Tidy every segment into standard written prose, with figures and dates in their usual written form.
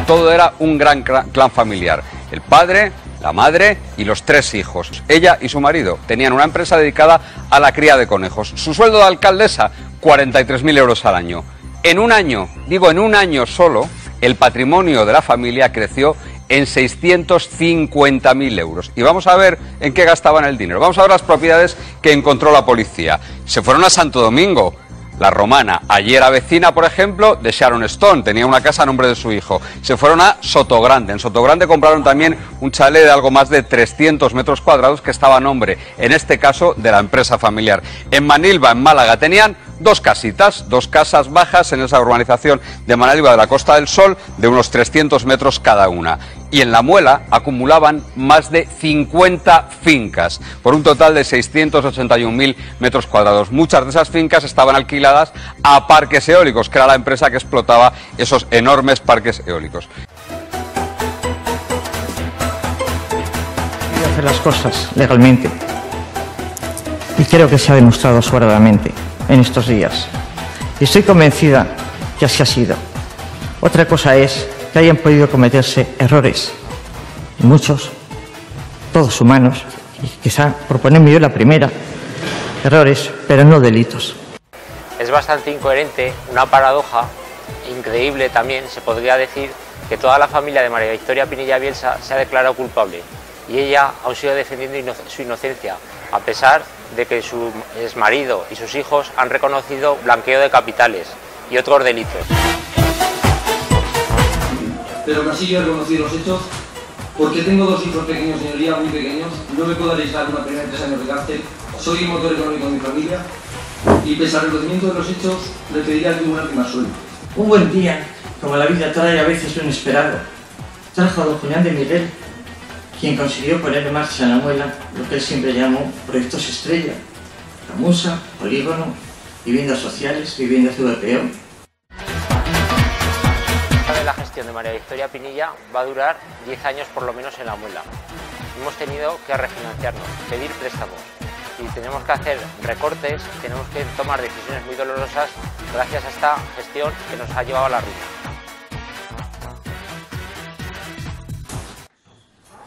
Todo era un gran clan familiar. El padre, la madre y los 3 hijos. Ella y su marido tenían una empresa dedicada a la cría de conejos. Su sueldo de alcaldesa, 43.000 euros al año. En un año, digo en un año solo, el patrimonio de la familia creció en 650.000 euros. Y vamos a ver en qué gastaban el dinero. Vamos a ver las propiedades que encontró la policía. Se fueron a Santo Domingo, la Romana. Allí era vecina, por ejemplo, de Sharon Stone, tenía una casa a nombre de su hijo. Se fueron a Sotogrande. En Sotogrande compraron también un chalet de algo más de 300 metros cuadrados que estaba a nombre, en este caso, de la empresa familiar. En Manilva, en Málaga, tenían 2 casitas, 2 casas bajas en esa urbanización de Manilva de la Costa del Sol, de unos 300 metros cada una. Y en La Muela acumulaban más de 50 fincas, por un total de 681.000 metros cuadrados. Muchas de esas fincas estaban alquiladas a Parques Eólicos, que era la empresa que explotaba esos enormes parques eólicos. Hay que hacer las cosas legalmente. Y creo que se ha demostrado sobradamente en estos días. Y estoy convencida que así ha sido. Otra cosa es que hayan podido cometerse errores, y muchos, todos humanos, y quizá por ponerme yo la primera, errores, pero no delitos. Es bastante incoherente, una paradoja, increíble también, se podría decir, que toda la familia de María Victoria Pinilla Bielsa se ha declarado culpable y ella aún sigue defendiendo su inocencia, a pesar de que su exmarido y sus hijos han reconocido blanqueo de capitales y otros delitos. Pero aún así yo he reconocido los hechos porque tengo 2 hijos pequeños, señoría, muy pequeños, no me puedo arriesgar una pena de 3 años de cárcel, soy el motor económico de mi familia y pese al reconocimiento de los hechos le pediría al tribunal que me absuelva. Un buen día, como la vida trae a veces lo inesperado, trajo a don Julián de Miguel, quien consiguió poner en marcha en La Muela lo que él siempre llamó proyectos estrella: La Musa, Polígono, viviendas sociales, viviendas VPO. La gestión de María Victoria Pinilla va a durar 10 años por lo menos en La Muela. Hemos tenido que refinanciarnos, pedir préstamos y tenemos que hacer recortes, tenemos que tomar decisiones muy dolorosas gracias a esta gestión que nos ha llevado a la ruina.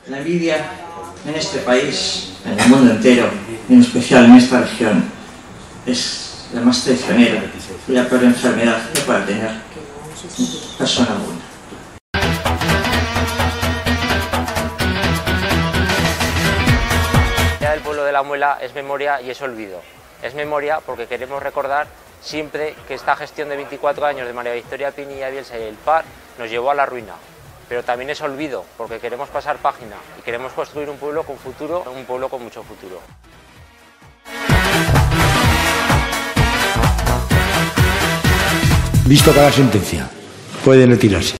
La envidia en este país, en el mundo entero, y en especial en esta región, es la más traicionera y la peor enfermedad que pueda tener persona alguna. La idea del pueblo de La Muela es memoria y es olvido. Es memoria porque queremos recordar siempre que esta gestión de 24 años de María Victoria Pinilla Bielsa y el PAR nos llevó a la ruina. Pero también es olvido porque queremos pasar página y queremos construir un pueblo con futuro, un pueblo con mucho futuro. Visto cada sentencia, pueden retirarse.